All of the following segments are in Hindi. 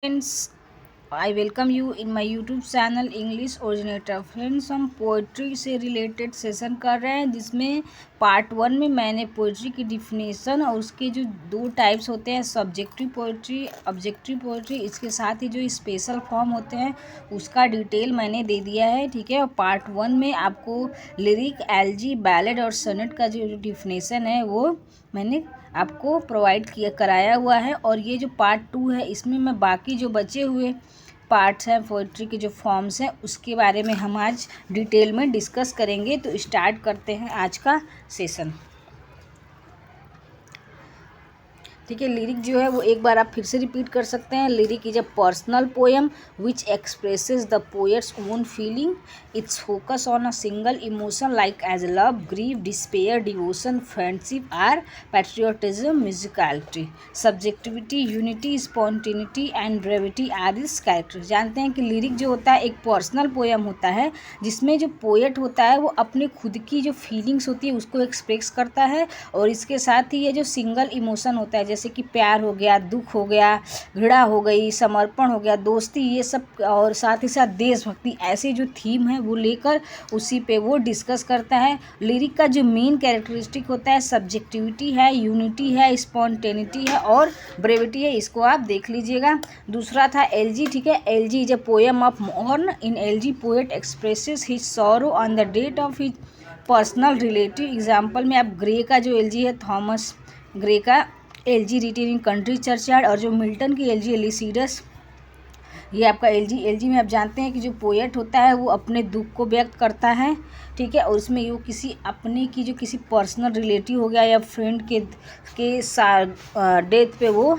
Friends, I welcome you in my YouTube channel English originator. Friends, हम पोइट्री से रिलेटेड सेशन कर रहे हैं जिसमें पार्ट 1 में मैंने पोइट्री की डिफिनेशन और उसके जो दो टाइप्स होते हैं, सब्जेक्टिव पोइट्री, ऑब्जेक्टिव पोइट्री, इसके साथ ही जो स्पेशल फॉर्म होते हैं उसका डिटेल मैंने दे दिया है। ठीक है। और पार्ट 1 में आपको लिरिक, एलजी, बैलेड और सनेट का जो डिफिनेशन है वो मैंने आपको प्रोवाइड किया कराया हुआ है। और ये जो पार्ट 2 है इसमें मैं बाकी जो बचे हुए पार्ट्स हैं पोइट्री के जो फॉर्म्स हैं उसके बारे में हम आज डिटेल में डिस्कस करेंगे। तो स्टार्ट करते हैं आज का सेशन। ठीक है। लिरिक जो है वो एक बार आप फिर से रिपीट कर सकते हैं। Lyric is a personal poem which expresses the poet's own feeling. It's focus on a single emotion like as love, grief, despair, devotion, friendship or patriotism, musicality, subjectivity, unity, spontaneity and brevity are its character. जानते हैं कि लिरिक जो होता है एक पर्सनल पोएम होता है जिसमें जो पोएट होता है वो अपने खुद की जो फीलिंग्स होती है उसको एक्सप्रेस करता है। और इसके साथ ही ये जो सिंगल इमोशन होता है जैसे कि प्यार हो गया, दुख हो गया, घृणा हो गई, समर्पण हो गया, दोस्ती, ये सब, और साथ ही साथ देशभक्ति, ऐसे जो थीम है वो लेकर उसी पे वो डिस्कस करता है। लिरिक का जो मेन कैरेक्टरिस्टिक होता है सब्जेक्टिविटी है, यूनिटी है, स्पॉन्टेनिटी है और ब्रेविटी है। इसको आप देख लीजिएगा। दूसरा था एलजी। ठीक है। Elegy is a poem of mourn. In elegy poet expresses his sorrow on the death of his personal relative. Example में आप ग्रे का जो एलजी है, थॉमस ग्रे का elegy written in country churchyard, और जो मिल्टन की एलजी एलिसीडस, ये आपका एलजी में आप जानते हैं कि जो पोएट होता है वो अपने दुख को व्यक्त करता है। ठीक है। और उसमें वो किसी अपने की जो किसी पर्सनल रिलेटिव हो गया या फ्रेंड के डेथ पे वो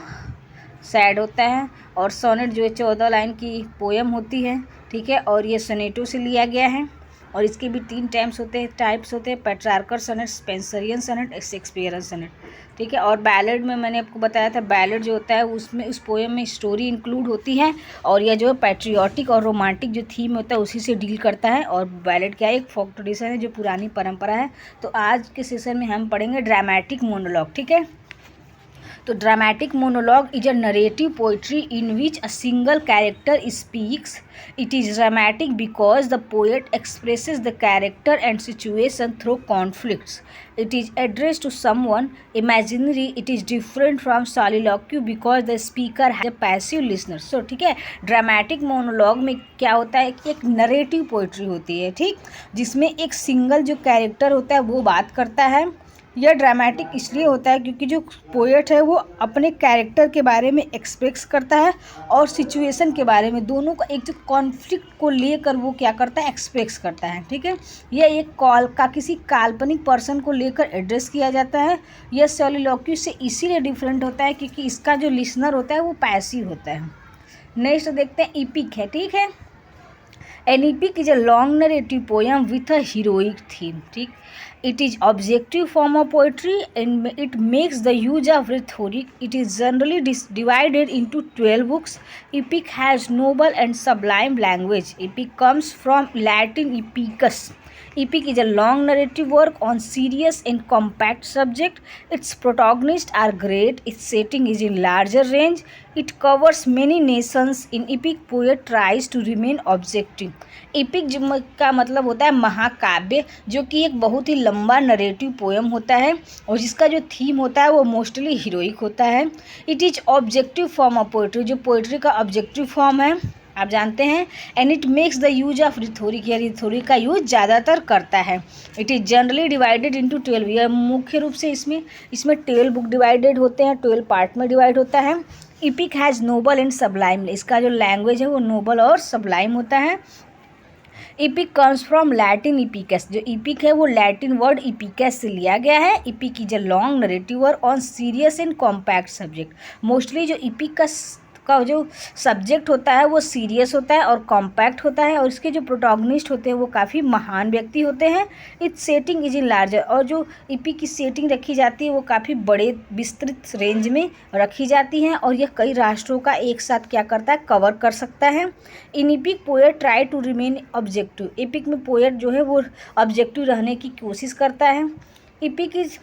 सैड होता है। और सोनेट जो है 14 लाइन की पोएम होती है। ठीक है। और ये सोनेटो से लिया गया है। और इसके भी 3 टाइप्स होते हैं, पेट्रार्कल सनेट, स्पेंसरियन सनेट, शेक्सपियरन सनेट। ठीक है। और बैलेड में मैंने आपको बताया था, बैलेड जो होता है उसमें उस पोएम में स्टोरी इंक्लूड होती है और यह जो है पैट्रियोटिक और रोमांटिक जो थीम होता है उसी से डील करता है। और बैलेड क्या है, एक फोक ट्रेडिशन है जो पुरानी परंपरा है। तो आज के सेशन में हम पढ़ेंगे ड्रामेटिक मोनोलॉग। ठीक है। तो dramatic monologue is a narrative poetry in which a single character speaks. It is dramatic because the poet expresses the character and situation through conflicts. It is addressed to someone imaginary. It is different from soliloquy because the speaker has a passive listener. So ठीक है, ड्रामेटिक मोनोलॉग में क्या होता है कि एक नरेटिव पोइट्री होती है, ठीक, जिसमें एक सिंगल जो कैरेक्टर होता है वो बात करता है। यह ड्रामेटिक इसलिए होता है क्योंकि जो पोएट है वो अपने कैरेक्टर के बारे में एक्सप्रेस करता है और सिचुएशन के बारे में, दोनों का एक जो कॉन्फ्लिक्ट को लेकर वो क्या करता है, एक्सप्रेस करता है। ठीक है। यह एक किसी काल्पनिक पर्सन को लेकर एड्रेस किया जाता है। यह सोलिलोक्वी से इसीलिए डिफरेंट होता है क्योंकि इसका जो लिसनर होता है वो पैसिव होता है। नेक्स्ट देखते हैं इपिक है। ठीक है। An epic is a long narrative poem with a heroic theme. ठीक, it is objective form of poetry and it makes the use of rhetoric. It is generally divided into 12 books. Epic has noble and sublime language. Epic comes from Latin epicus. Epic is a long narrative work on serious and compact subject. Its protagonists are great. Its setting is in larger range. It covers many nations. In epic, poet tries to remain objective. Epic का मतलब होता है महाकाव्य, जो कि एक बहुत ही लंबा नरेटिव पोएम होता है और जिसका जो थीम होता है वो मोस्टली हीरोइक होता है। It is objective form of poetry, जो पोएट्री का ऑब्जेक्टिव फॉर्म है आप जानते हैं। And it makes the use of rhetoric, या रिथोरिक का यूज ज़्यादातर करता है। It is generally divided into 12। यह मुख्य रूप से इसमें 12 बुक डिवाइडेड होते हैं, 12 पार्ट में डिवाइड होता है। EPIC has noble and Sublime, इसका जो लैंग्वेज है वो नोबल और सबलाइम होता है। इपिक कम्स फ्रॉम लैटिन इपिकस, जो इपिक है वो लैटिन वर्ड इपिकस से लिया गया है। Epic is a long narrative work on serious and compact subject. Mostly जो इपिक का जो सब्जेक्ट होता है वो सीरियस होता है और कॉम्पैक्ट होता है और इसके जो प्रोटोगनिस्ट होते हैं वो काफ़ी महान व्यक्ति होते हैं। It's setting is in larger, और जो इपिक की सेटिंग रखी जाती है वो काफ़ी बड़े विस्तृत रेंज में रखी जाती हैं और यह कई राष्ट्रों का एक साथ क्या करता है, कवर कर सकता है। In epic poet try to remain objective. Epic में पोएट जो है वो ऑब्जेक्टिव रहने की कोशिश करता है। Epic is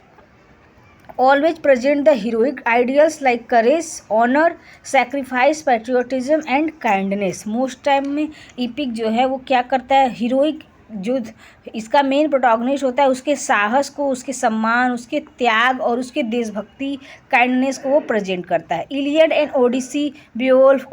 always present the heroic ideals like courage, honor, sacrifice, patriotism and kindness. Most time में इपिक जो है वो क्या करता है, हीरोइक जो इसका मेन प्रोटोगनिस्ट होता है उसके साहस को, उसके सम्मान, उसके त्याग और उसके देशभक्ति, काइंडनेस को वो प्रेजेंट करता है. Iliad and Odyssey, Beowulf,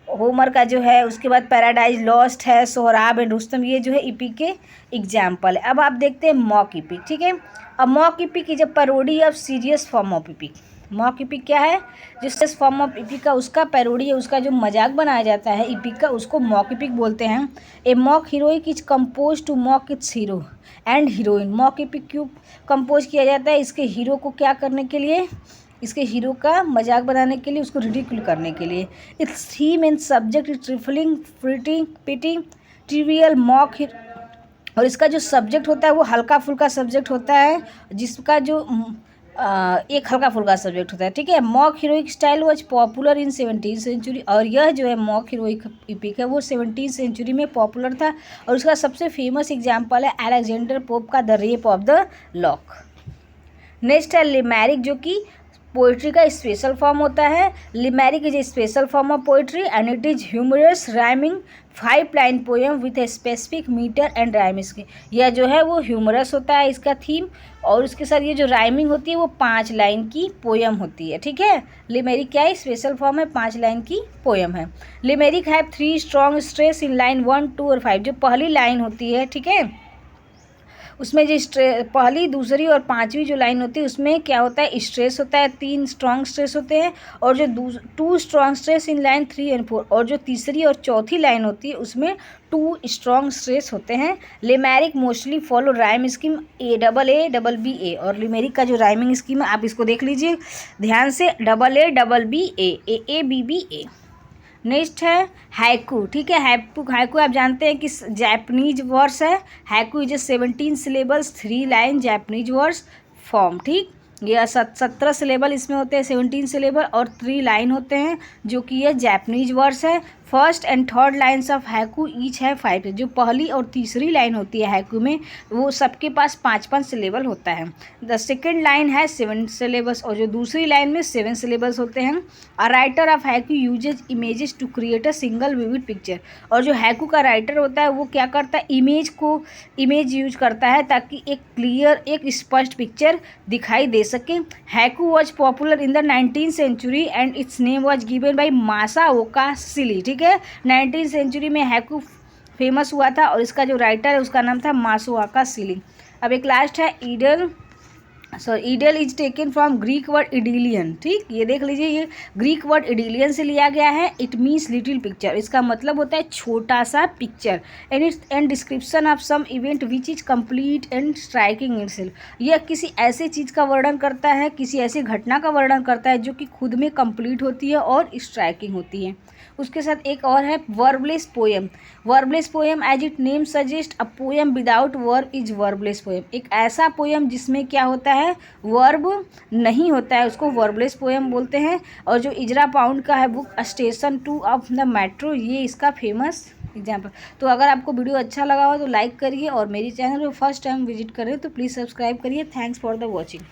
Homer का जो है, उसके बाद पैराडाइज लॉस्ट है, सोहराब एंड रुस्तम, ये जो है इपिक के एग्जाम्पल है. अब आप देखते हैं मॉक इपिक. ठीक है, अब mock EPIC is a parody of serious form of EPIC. Mock EPIC क्या है, जो सीरियस फॉर्म ऑफ इपिक का उसका पैरोडी है, उसका जो मजाक बनाया जाता है इपिक का, उसको मॉक इपिक बोलते हैं. A mock heroic is compose to mock its hero and heroine. Mock epic क्यों कंपोज किया जाता है, इसके हीरो को क्या करने के लिए, इसके हीरो का मजाक बनाने के लिए, उसको रिडिक्यूल करने के लिए. Its theme and subject is trifling, fritting, pitting, trivial, mock. और इसका जो सब्जेक्ट होता है वो हल्का फुल्का सब्जेक्ट होता है, जिसका जो एक हल्का फुल्का सब्जेक्ट होता है. ठीक है, mock heroic style was popular in 17th century. और यह जो है मॉक हीरोइक इपिक है वो 17th सेंचुरी में पॉपुलर था. और उसका सबसे फेमस एग्जाम्पल है अलेक्जेंडर पोप का the rape of the lock. Next है लिमेरिक, जो कि पोइट्री का स्पेशल फॉर्म होता है. Limerick is a special form of poetry and it is humorous rhyming 5 line poem with a specific metre and rhyme scheme. यह जो है वो ह्यूमरस होता है इसका थीम, और उसके साथ ये जो राइमिंग होती है वो 5 लाइन की पोएम होती है. ठीक है, लिमेरिक क्या है, स्पेशल फॉर्म है, 5 लाइन की पोएम है. Limerick have 3 strong stress in line 1, 2 और 5. जो पहली लाइन होती है, ठीक है, उसमें जो पहली, दूसरी और 5वीं जो लाइन होती है उसमें क्या होता है, स्ट्रेस होता है. 3 स्ट्रॉन्ग स्ट्रेस होते हैं. और जो 2 strong stress in line 3 and 4. और जो तीसरी और चौथी लाइन होती है उसमें 2 स्ट्रॉन्ग स्ट्रेस होते हैं. Limerick mostly follow rhyme scheme AA, और लिमेरिक का जो राइमिंग स्कीम है आप इसको देख लीजिए ध्यान से, AA, AABBA. नेक्स्ट है हाइकू. ठीक है, हाइकू आप जानते हैं कि जापानीज वर्स है. Haiku is 17 syllables 3 line Japanese verse form. ठीक, ये 17 सिलेबल इसमें होते हैं, 17 सिलेबल और 3 लाइन होते हैं, जो कि ये जापानीज वर्स है. First and third lines of haiku each है 5. जो पहली और तीसरी लाइन होती है हाइकू में वो सबके पास 5-5 सिलेबल होता है. द सेकेंड लाइन है 7 सिलेबस, और जो दूसरी लाइन में 7 सिलेबस होते हैं. A writer of haiku uses images to create a single vivid picture. और जो हाइकू का राइटर होता है वो क्या करता है, इमेज यूज करता है ताकि एक क्लियर, एक स्पष्ट पिक्चर दिखाई दे सके. Haiku was popular in the 19th century and its name was given by Masaoka Shiki. ठीक है, 19th सेंचुरी में हाइकू फेमस हुआ था और इसका जो राइटर है उसका नाम था मासाओका शिली. अब एक लास्ट है idyll. Idyll is taken from Greek word idyllion. ठीक, ये देख लीजिए, ये ग्रीक वर्ड इडिलियन से लिया गया है. It means little picture. इसका मतलब होता है छोटा सा picture. And description of some event which is complete and striking itself. यह किसी ऐसे चीज़ का वर्णन करता है, किसी ऐसी घटना का वर्णन करता है जो कि खुद में कंप्लीट होती है और स्ट्राइकिंग होती है. उसके साथ एक और है verbless poem. Verbless poem as it name suggest, a poem without verb is verbless poem. एक ऐसा पोएम जिसमें क्या होता है, वर्ब नहीं होता है, उसको वर्बलेस पोएम बोलते हैं. और जो इजरा पाउंड का है book station 2 of the metro, ये इसका फेमस एग्जाम्पल. तो अगर आपको वीडियो अच्छा लगा हो तो लाइक करिए, और मेरी चैनल को फर्स्ट टाइम विजिट करें तो प्लीज़ सब्सक्राइब करिए. Thanks for the watching.